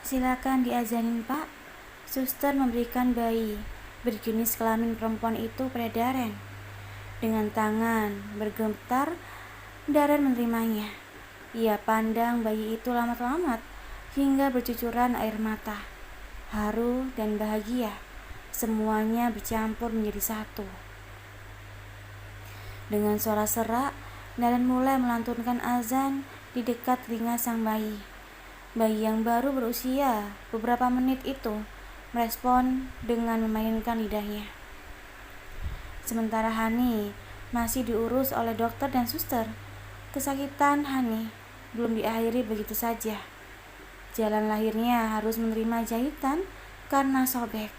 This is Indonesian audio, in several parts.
Silakan diazanin, Pak. Suster memberikan bayi berjenis kelamin perempuan itu pada Darren. Dengan tangan bergetar, Darren menerimanya. Ia pandang bayi itu lama-lamat hingga bercucuran air mata. Haru dan bahagia, semuanya bercampur menjadi satu. Dengan suara serak, Darren mulai melantunkan azan di dekat telinga sang bayi. Bayi yang baru berusia beberapa menit itu merespon dengan memainkan lidahnya. Sementara Hani masih diurus oleh dokter dan suster, kesakitan Hani belum diakhiri begitu saja. Jalan lahirnya harus menerima jahitan karena sobek.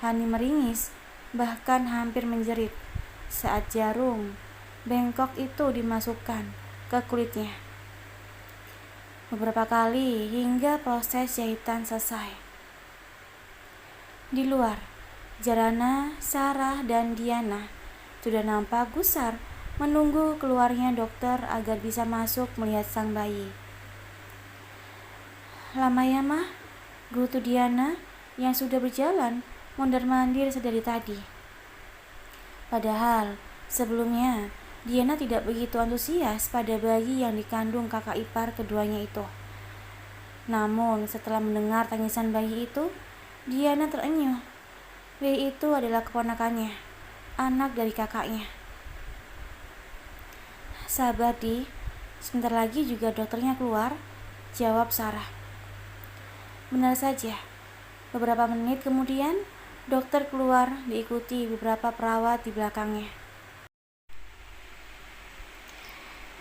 Hani meringis, bahkan hampir menjerit saat jarum bengkok itu dimasukkan ke kulitnya. Beberapa kali hingga proses jahitan selesai. Di luar, Jarana, Sarah, dan Diana sudah nampak gusar menunggu keluarnya dokter agar bisa masuk melihat sang bayi. Lama ya, Mah? Gerutu Diana yang sudah berjalan mondar-mandir sedari tadi. Padahal sebelumnya Diana tidak begitu antusias pada bayi yang dikandung kakak ipar keduanya itu. Namun setelah mendengar tangisan bayi itu, Diana terenyuh. Bayi itu adalah keponakannya, anak dari kakaknya. Sabar, Di. Sebentar lagi juga dokternya keluar, jawab Sarah. Benar saja. Beberapa menit kemudian, dokter keluar diikuti beberapa perawat di belakangnya.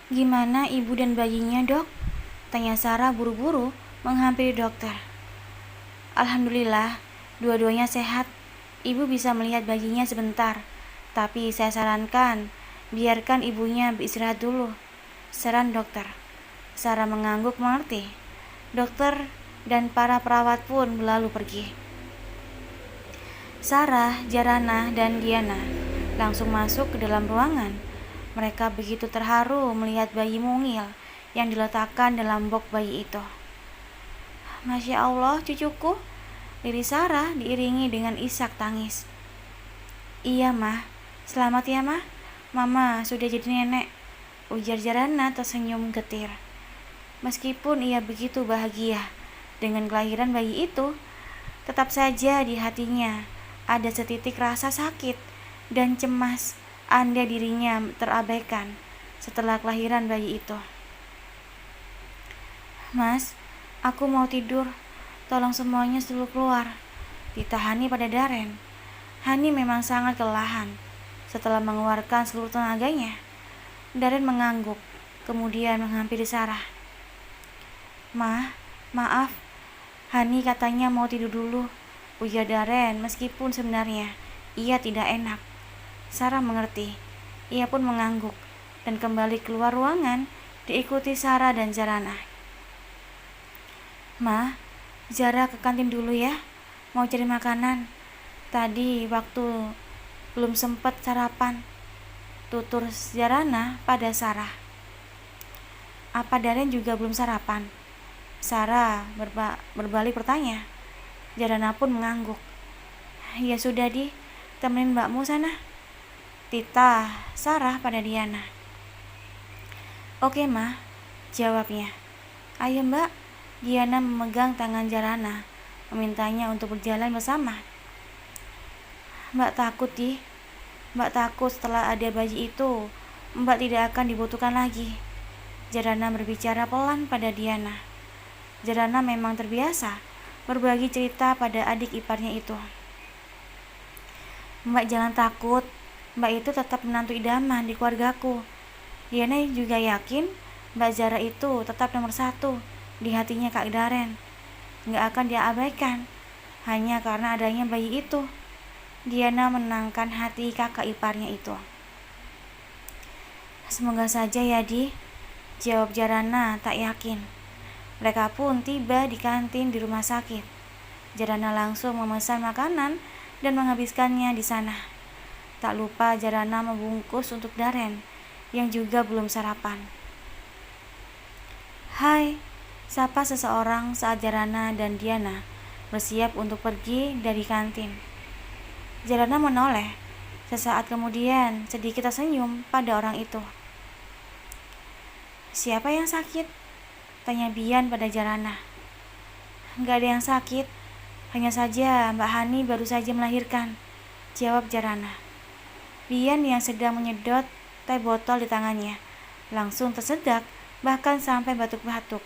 Gimana ibu dan bayinya, Dok? Tanya Sarah buru-buru menghampiri dokter. Alhamdulillah, dua-duanya sehat. Ibu bisa melihat bayinya sebentar, tapi saya sarankan biarkan ibunya beristirahat dulu, saran dokter. Sarah mengangguk mengerti. Dokter dan para perawat pun berlalu pergi. Sarah, Jarana, dan Diana langsung masuk ke dalam ruangan. Mereka begitu terharu melihat bayi mungil yang diletakkan dalam box bayi itu. Masya Allah, cucuku, diri Sarah diiringi dengan isak tangis. Iya, Mah. Selamat ya, Mah. Mama sudah jadi nenek, ujar Jarana tersenyum getir. Meskipun ia begitu bahagia dengan kelahiran bayi itu, tetap saja di hatinya ada setitik rasa sakit dan cemas andai dirinya terabaikan setelah kelahiran bayi itu. Mas, aku mau tidur. Tolong semuanya dulu keluar. Ditahani pada Darren. Hani memang sangat kelelahan. Setelah mengeluarkan seluruh tenaganya, Darren mengangguk, kemudian menghampiri Sarah. Maaf, Hani katanya mau tidur dulu, ujar Darren meskipun sebenarnya ia tidak enak. Sarah mengerti. Ia pun mengangguk dan kembali keluar ruangan diikuti Sarah dan Jarana. Ma, Zara ke kantin dulu ya, mau cari makanan. Tadi waktu belum sempat sarapan, tutur Jarana pada Sarah. Apa Darren juga belum sarapan? Sarah berbalik bertanya. Jarana pun mengangguk. Ya sudah, Di, temenin mbakmu sana, titah Sarah pada Diana. Oke, Ma, jawabnya. Ayo, Mbak. Diana memegang tangan Jarana, memintanya untuk berjalan bersama. Mbak takut, Di. Mbak takut setelah ada bayi itu, Mbak tidak akan dibutuhkan lagi. Jarana berbicara pelan pada Diana. Jarana memang terbiasa berbagi cerita pada adik iparnya itu. Mbak jangan takut, Mbak itu tetap menantu idaman di keluargaku. Diana juga yakin Mbak Zara itu tetap nomor 1 di hatinya Kak Darren. Gak akan dia abaikan. hanya karena adanya bayi itu. Diana menenangkan hati kakak iparnya itu. Semoga saja ya, Di, jawab Jarana tak yakin. Mereka pun tiba di kantin di rumah sakit. Jarana langsung memesan makanan dan menghabiskannya di sana. Tak lupa Jarana membungkus untuk Daren yang juga belum sarapan. Hai, sapa seseorang saat Jarana dan Diana bersiap untuk pergi dari kantin. Jarana menoleh. Sesaat kemudian sedikit tersenyum pada orang itu. Siapa yang sakit? Tanya Bian pada Jarana. Gak ada yang sakit, hanya saja Mbak Hani baru saja melahirkan, jawab Jarana. Bian yang sedang menyedot teh botol di tangannya langsung tersedak, bahkan sampai batuk-batuk.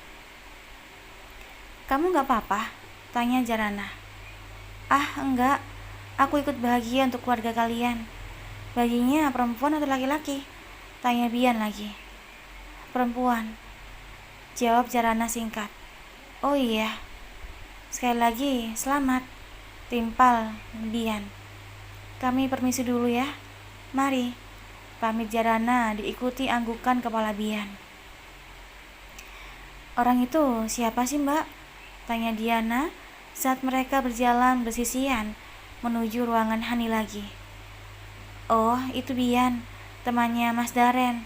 Kamu gak apa-apa? Tanya Jarana. Ah, enggak. Aku ikut bahagia untuk keluarga kalian. Bayinya perempuan atau laki-laki? Tanya Bian lagi. Perempuan, jawab Jarana singkat. Oh iya. Sekali lagi, selamat. Timpal Bian. Kami permisi dulu ya. Mari. Pamit Jarana diikuti anggukan kepala Bian. Orang itu siapa sih, Mbak? Tanya Diana saat mereka berjalan bersisian menuju ruangan Hani lagi. Oh, itu Bian, temannya Mas Daren.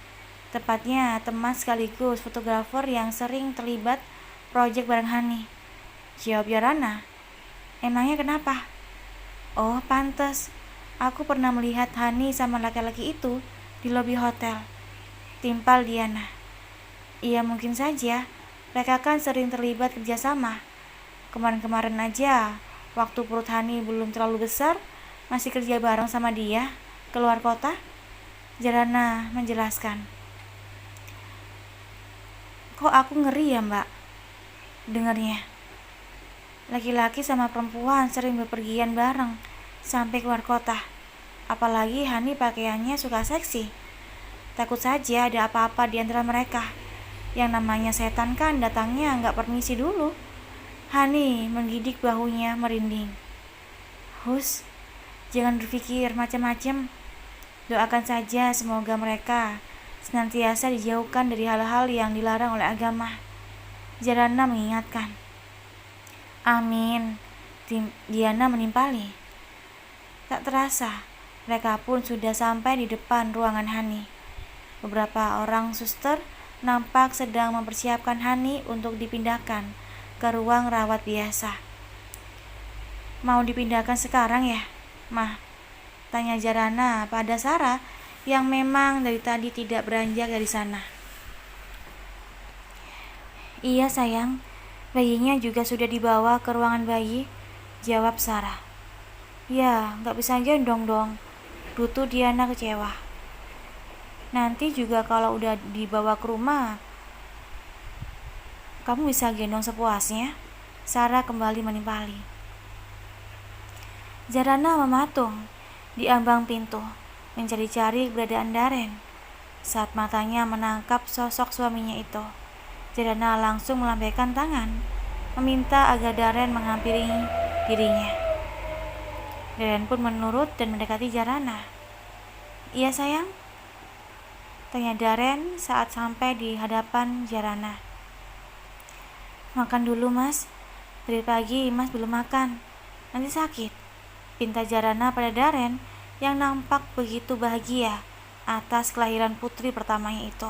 Tepatnya teman sekaligus fotografer yang sering terlibat proyek bareng Hani, jawab Jarana. Emangnya kenapa? Oh, pantes. Aku pernah melihat Hani sama laki-laki itu di lobi hotel, timpal Diana. Iya, mungkin saja. Mereka kan sering terlibat kerjasama. Kemarin-kemarin aja, waktu perut Hani belum terlalu besar, masih kerja bareng sama dia keluar kota. Jarana menjelaskan. Kok aku ngeri ya, Mbak, dengarnya. Laki-laki sama perempuan sering bepergian bareng sampai keluar kota. Apalagi Hani pakaiannya suka seksi. Takut saja ada apa-apa di antara mereka. Yang namanya setan kan datangnya nggak permisi dulu. Hani menggidik bahunya merinding. Hus, jangan berpikir macam-macam. Doakan saja semoga mereka senantiasa dijauhkan dari hal-hal yang dilarang oleh agama. Jarana mengingatkan. Amin, Diana menimpali. Tak terasa, mereka pun sudah sampai di depan ruangan Hani. Beberapa orang suster nampak sedang mempersiapkan Hani untuk dipindahkan ke ruang rawat biasa. Mau dipindahkan sekarang ya, Mah? Tanya Jarana pada Sarah yang memang dari tadi tidak beranjak dari sana. Iya sayang, bayinya juga sudah dibawa ke ruangan bayi, jawab Sarah. Ya, gak bisa gendong dong, tutur Diana kecewa. Nanti juga kalau udah dibawa ke rumah, kamu bisa gendong sepuasnya. Sarah kembali menimpali. Jarana mematung di ambang pintu, mencari-cari keberadaan Daren. Saat matanya menangkap sosok suaminya itu, Jarana langsung melambaikan tangan, meminta agar Daren menghampiri dirinya. Daren pun menurut dan mendekati Jarana. Iya sayang? Tanya Daren saat sampai di hadapan Jarana. Makan dulu Mas, dari pagi Mas belum makan, nanti sakit, pinta Jarana pada Daren yang nampak begitu bahagia atas kelahiran putri pertamanya itu.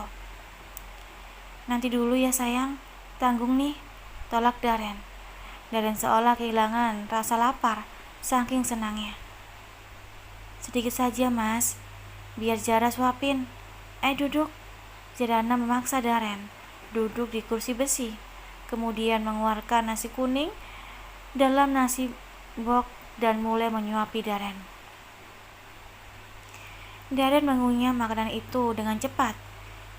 Nanti dulu ya sayang, tanggung nih, tolak Daren. Daren seolah kehilangan rasa lapar saking senangnya. Sedikit saja Mas, biar Jara suapin. Duduk. Jarana memaksa Daren duduk di kursi besi, kemudian mengeluarkan nasi kuning dalam nasi box dan mulai menyuapi Daren. Daren mengunyah makanan itu dengan cepat.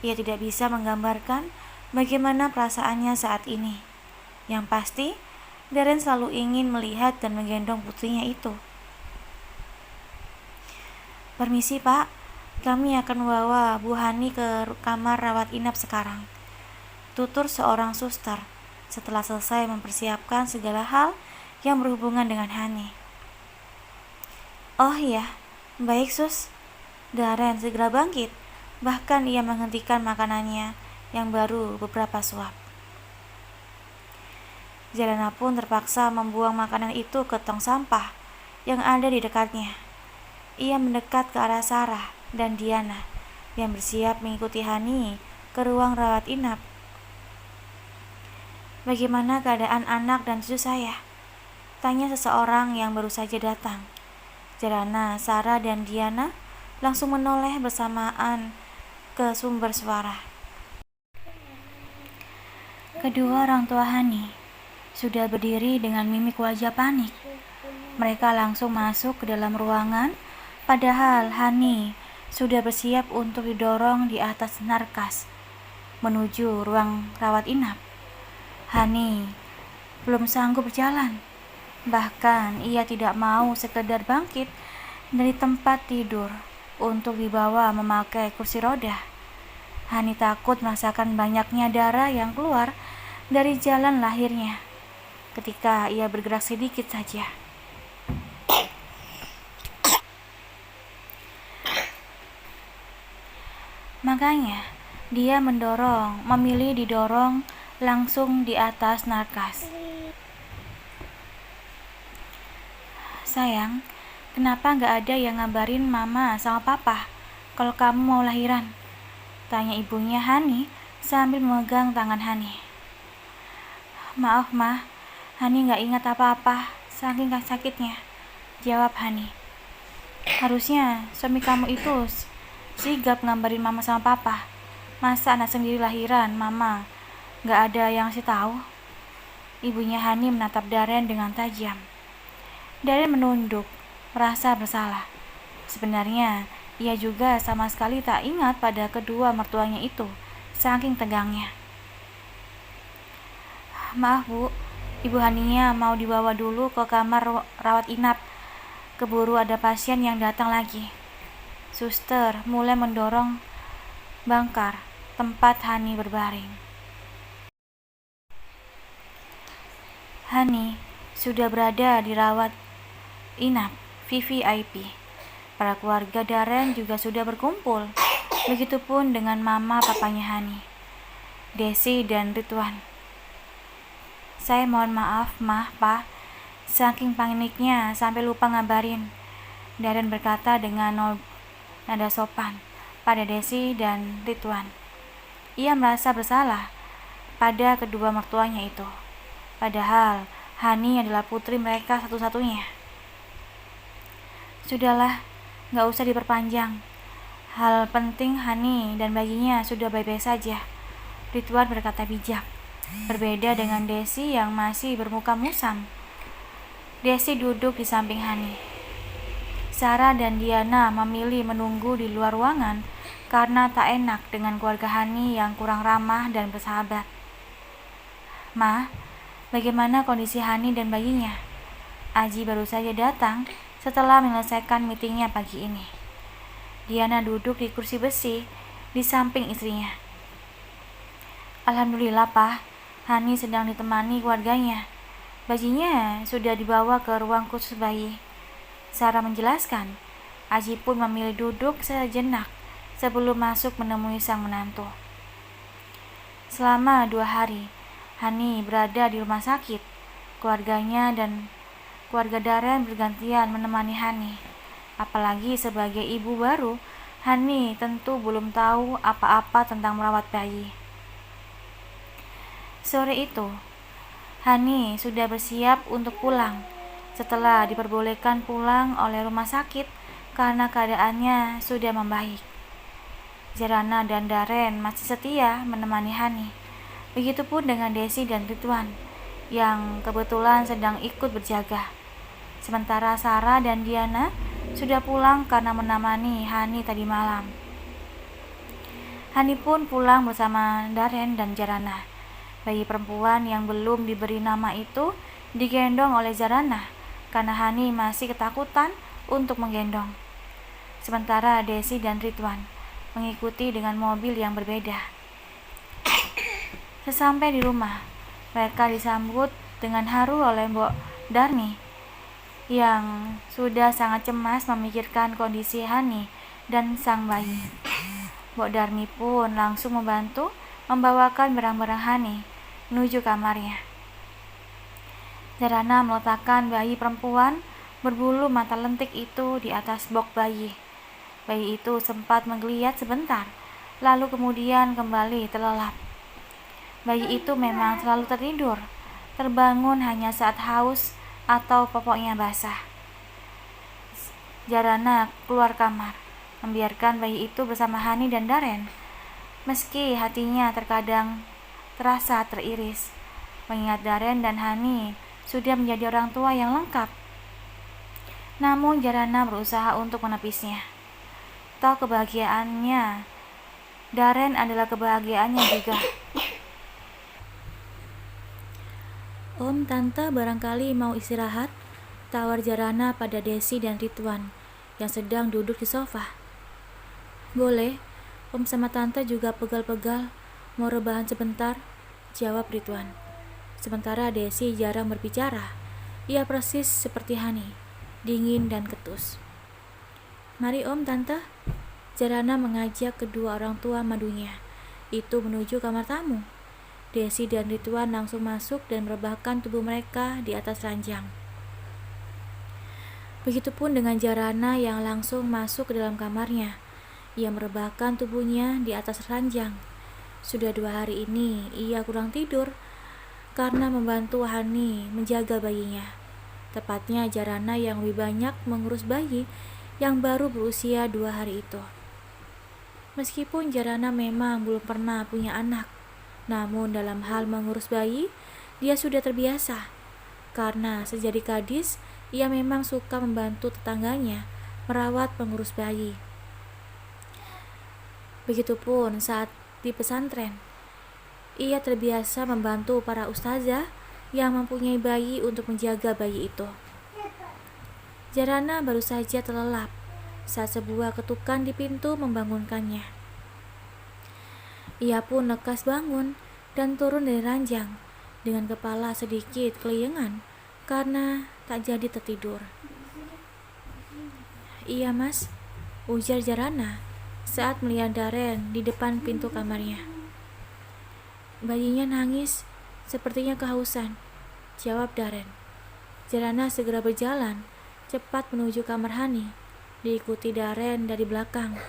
Ia tidak bisa menggambarkan bagaimana perasaannya saat ini. Yang pasti, Daren selalu ingin melihat dan menggendong putrinya itu. Permisi Pak, kami akan membawa Bu Hani ke kamar rawat inap sekarang, tutur seorang suster setelah selesai mempersiapkan segala hal yang berhubungan dengan Hani. Oh iya, baik sus. Daren segera bangkit. Bahkan ia menghentikan makanannya yang baru beberapa suap. Jalana pun terpaksa membuang makanan itu ke tong sampah yang ada di dekatnya. Ia mendekat ke arah Sarah dan Diana yang bersiap mengikuti Hani ke ruang rawat inap. Bagaimana keadaan anak dan cucu saya? Tanya seseorang yang baru saja datang. Jalana, Sarah, dan Diana langsung menoleh bersamaan ke sumber suara. Kedua orang tua Hani sudah berdiri dengan mimik wajah panik. Mereka langsung masuk ke dalam ruangan, padahal Hani sudah bersiap untuk didorong di atas narkas menuju ruang rawat inap. Hani belum sanggup berjalan. Bahkan ia tidak mau sekedar bangkit dari tempat tidur untuk dibawa memakai kursi roda. Hani takut merasakan banyaknya darah yang keluar dari jalan lahirnya ketika ia bergerak sedikit saja. Makanya dia memilih didorong langsung di atas narkas. Sayang, kenapa gak ada yang ngabarin mama sama papa kalau kamu mau lahiran? Tanya ibunya Hani sambil memegang tangan Hani. Maaf mah, Hani gak ingat apa-apa saking sakitnya, jawab Hani. Harusnya suami kamu itu sigap ngabarin mama sama papa. Masa anak sendiri lahiran, mama gak ada yang ngasih tahu? Ibunya Hani menatap Daren dengan tajam. Daren menunduk, merasa bersalah. Sebenarnya, ia juga sama sekali tak ingat pada kedua mertuanya itu, saking tegangnya. Maaf bu, ibu Haninya mau dibawa dulu ke kamar rawat inap. Keburu ada pasien yang datang lagi. Suster mulai mendorong bangkar tempat Hani berbaring. Hani sudah berada di rawat inap VVIP. Para keluarga Daren juga sudah berkumpul. Begitupun dengan mama papanya Hani, Desi dan Ridwan. Saya mohon maaf mah, pak. Saking paniknya sampai lupa ngabarin. Daren berkata dengan nada sopan pada Desi dan Ridwan. Ia merasa bersalah pada kedua mertuanya itu. Padahal Hani adalah putri mereka satu-satunya. Sudahlah, gak usah diperpanjang. Hal penting Hani dan bayinya sudah baik-baik saja, Ridwan berkata bijak. Berbeda dengan Desi yang masih bermuka musam. Desi duduk di samping Hani. Sarah dan Diana memilih menunggu di luar ruangan karena tak enak dengan keluarga Hani yang kurang ramah dan bersahabat. Ma, bagaimana kondisi Hani dan bayinya? Aji baru saja datang setelah menyelesaikan meetingnya pagi ini. Diana duduk di kursi besi di samping istrinya. Alhamdulillah pak, Hani sedang ditemani keluarganya. Bayinya sudah dibawa ke ruang khusus bayi, Sarah menjelaskan. Aji pun memilih duduk sejenak sebelum masuk menemui sang menantu. Selama 2 hari, Hani berada di rumah sakit. Keluarganya dan keluarga Daren bergantian menemani Hani. Apalagi sebagai ibu baru, Hani tentu belum tahu apa-apa tentang merawat bayi. Sore itu, Hani sudah bersiap untuk pulang setelah diperbolehkan pulang oleh rumah sakit karena keadaannya sudah membaik. Jalana dan Daren masih setia menemani Hani. Begitupun dengan Desi dan Ridwan yang kebetulan sedang ikut berjaga. Sementara Sarah dan Diana sudah pulang karena menemani Hani tadi malam. Hani pun pulang bersama Daren dan Jalana. Bayi perempuan yang belum diberi nama itu digendong oleh Jalana karena Hani masih ketakutan untuk menggendong. Sementara Desi dan Ridwan mengikuti dengan mobil yang berbeda. Sesampai di rumah, mereka disambut dengan haru oleh Mbok Darni yang sudah sangat cemas memikirkan kondisi Hani dan sang bayi. Mbok Darmi pun langsung membantu membawakan barang-barang Hani menuju kamarnya. Jarana meletakkan bayi perempuan berbulu mata lentik itu di atas box bayi. Bayi itu sempat menggeliat sebentar, lalu kemudian kembali terlelap. Bayi itu memang selalu tertidur, terbangun hanya saat haus atau popoknya basah. Jarana keluar kamar, membiarkan bayi itu bersama Hani dan Daren. Meski hatinya terkadang terasa teriris, mengingat Daren dan Hani sudah menjadi orang tua yang lengkap. Namun Jarana berusaha untuk menepisnya. Toh kebahagiaannya Daren adalah kebahagiaannya juga. Om, Tante barangkali mau istirahat? Tawar Jarana pada Desi dan Ridwan yang sedang duduk di sofa. Boleh, Om sama Tante juga pegal-pegal, mau rebahan sebentar, jawab Ridwan. Sementara Desi jarang berbicara, ia persis seperti Hani, dingin dan ketus. Mari Om, Tante. Jarana mengajak kedua orang tua madunya itu menuju kamar tamu. Desi dan Ridwan langsung masuk dan merebahkan tubuh mereka di atas ranjang. Begitupun dengan Jarana yang langsung masuk ke dalam kamarnya. Ia merebahkan tubuhnya di atas ranjang. Sudah 2 hari ini ia kurang tidur karena membantu Hani menjaga bayinya. Tepatnya Jarana yang lebih banyak mengurus bayi yang baru berusia 2 hari itu. Meskipun Jarana memang belum pernah punya anak, namun dalam hal mengurus bayi, dia sudah terbiasa. Karena sejak gadis, ia memang suka membantu tetangganya merawat pengurus bayi. Begitupun saat di pesantren, ia terbiasa membantu para ustazah yang mempunyai bayi untuk menjaga bayi itu. Jarana baru saja terlelap saat sebuah ketukan di pintu membangunkannya. Ia pun lekas bangun dan turun dari ranjang dengan kepala sedikit kelayangan karena tak jadi tertidur. Iya Mas, ujar Jarana saat melihat Daren di depan pintu kamarnya. Bayinya nangis, sepertinya kehausan, jawab Daren. Jarana segera berjalan cepat menuju kamar Hani, diikuti Daren dari belakang.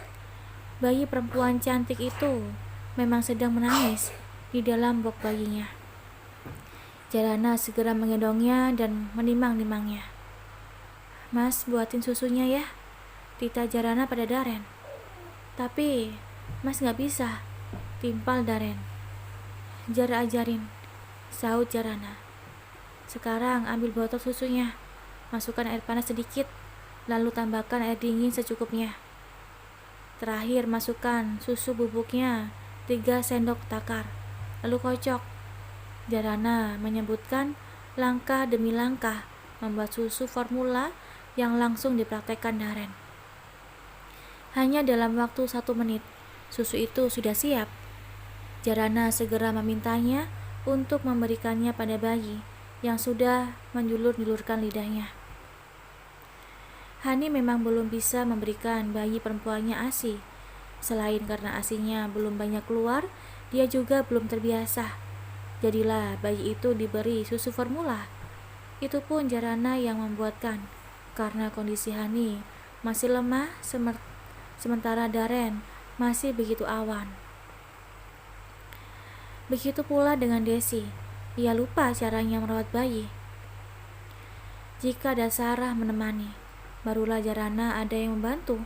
Bayi perempuan cantik itu memang sedang menangis di dalam box bayinya. Jarana segera menggendongnya dan menimang-nimangnya. Mas, buatin susunya ya, tita Jarana pada Daren. Tapi Mas gak bisa, timpal Daren. Jara ajarin, sahut Jarana. Sekarang ambil botol susunya, masukkan air panas sedikit, lalu tambahkan air dingin secukupnya. Terakhir masukkan susu bubuknya 3 sendok takar, lalu kocok. Jarana menyebutkan langkah demi langkah membuat susu formula yang langsung dipraktekkan Daren. Hanya dalam waktu 1 menit, susu itu sudah siap. Jarana segera memintanya untuk memberikannya pada bayi yang sudah menjulur-julurkan lidahnya. Hani memang belum bisa memberikan bayi perempuannya ASI. Selain karena ASInya belum banyak keluar, dia juga belum terbiasa. Jadilah bayi itu diberi susu formula. Itu pun Jarana yang membuatkan, karena kondisi Hani masih lemah sementara Daren masih begitu awan. Begitu pula dengan Desi, ia lupa caranya merawat bayi. Jika ada Sarah menemani, barulah Jarana ada yang membantu,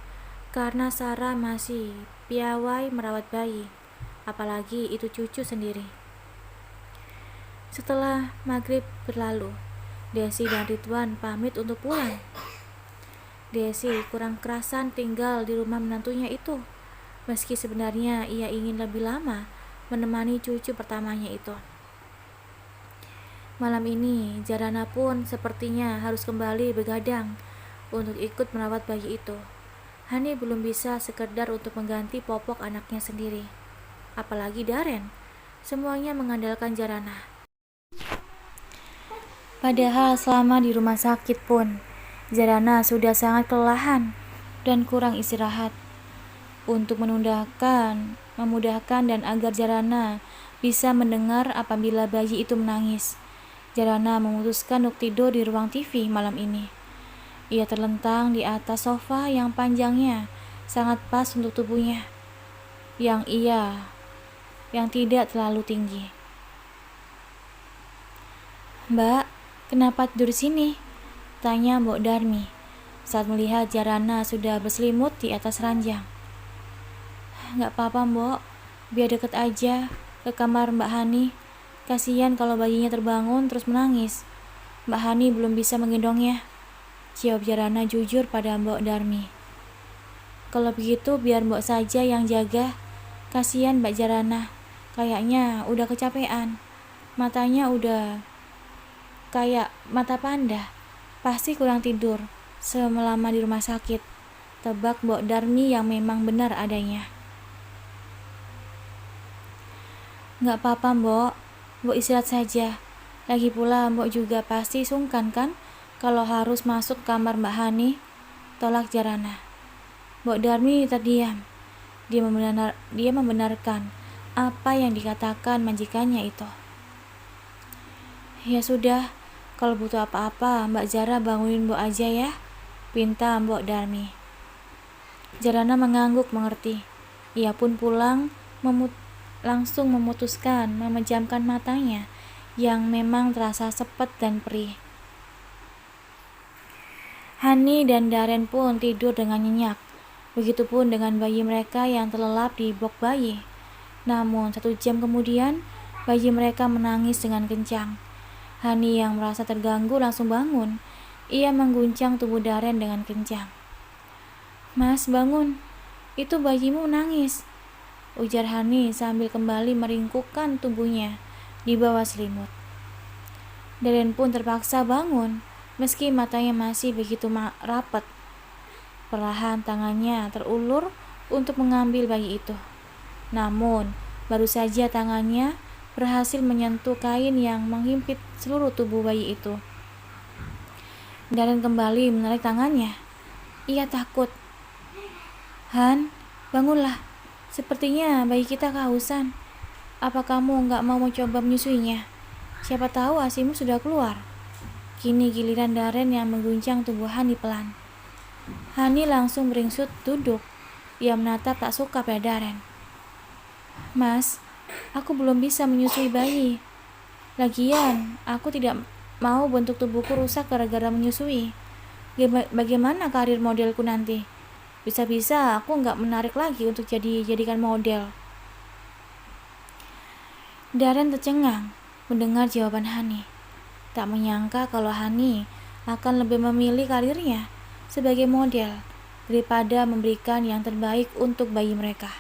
karena Sarah masih piawai merawat bayi, apalagi itu cucu sendiri. Setelah maghrib berlalu, Desi dan Ridwan pamit untuk pulang. Desi kurang kerasan tinggal di rumah menantunya itu, meski sebenarnya ia ingin lebih lama menemani cucu pertamanya itu. Malam ini, Jarana pun sepertinya harus kembali begadang untuk ikut merawat bayi itu. Hani belum bisa sekedar untuk mengganti popok anaknya sendiri. Apalagi Daren, semuanya mengandalkan Jarana. Padahal selama di rumah sakit pun, Zarana sudah sangat kelelahan dan kurang istirahat. Untuk memudahkan dan agar Zarana bisa mendengar apabila bayi itu menangis, Zarana memutuskan untuk tidur di ruang TV malam ini. Ia terlentang di atas sofa yang panjangnya sangat pas untuk tubuhnya, yang tidak terlalu tinggi. "Mbak, kenapa tidur di sini?" tanya Mbok Darmi saat melihat Zarana sudah berselimut di atas ranjang. "Nggak apa-apa, Mbok. Biar deket aja ke kamar Mbak Hani. Kasihan kalau bayinya terbangun terus menangis. Mbak Hani belum bisa menggendongnya," jawab Zarana jujur pada Mbok Darmi. "Kalau begitu biar Mbok saja yang jaga. Kasihan Mbak Zarana. Kayaknya udah kecapean. Matanya udah kayak mata panda. Pasti kurang tidur selama di rumah sakit," tebak Mbok Darmi yang memang benar adanya. "Nggak apa-apa, Mbok. Mbok istirahat saja. Lagi pula Mbok juga pasti sungkan kan kalau harus masuk kamar Mbak Hani," tolak Zarana. Mbok Darmi terdiam. Dia membenarkan apa yang dikatakan majikannya itu. "Ya sudah, kalau butuh apa-apa Mbak Zara bangunin Mbok aja ya," pinta Mbok Darmi. Zarana mengangguk mengerti. Ia pun langsung memutuskan memejamkan matanya yang memang terasa sepet dan perih. Hani dan Daren pun tidur dengan nyenyak. Begitupun dengan bayi mereka yang terlelap di box bayi. Namun 1 jam kemudian, bayi mereka menangis dengan kencang. Hani yang merasa terganggu langsung bangun. Ia mengguncang tubuh Daren dengan kencang. "Mas, bangun. Itu bayimu menangis," ujar Hani sambil kembali meringkukkan tubuhnya di bawah selimut. Daren pun terpaksa bangun, meski matanya masih begitu rapat. Perlahan tangannya terulur untuk mengambil bayi itu. Namun, baru saja tangannya berhasil menyentuh kain yang menghimpit seluruh tubuh bayi itu. Daren kembali menarik tangannya. Ia takut. "Han, bangunlah. Sepertinya bayi kita kehausan. Apa kamu nggak mau mencoba menyusuinya? Siapa tahu ASImu sudah keluar." Kini giliran Daren yang mengguncang tubuh Hani pelan. Hani langsung beringsut duduk. Ia menatap tak suka pada Daren. "Mas, aku belum bisa menyusui bayi. Lagian, aku tidak mau bentuk tubuhku rusak gara-gara menyusui. Bagaimana karir modelku nanti? Bisa-bisa aku nggak menarik lagi untuk jadikan model." Daren tercengang mendengar jawaban Hani. Tak menyangka kalau Hani akan lebih memilih karirnya sebagai model daripada memberikan yang terbaik untuk bayi mereka.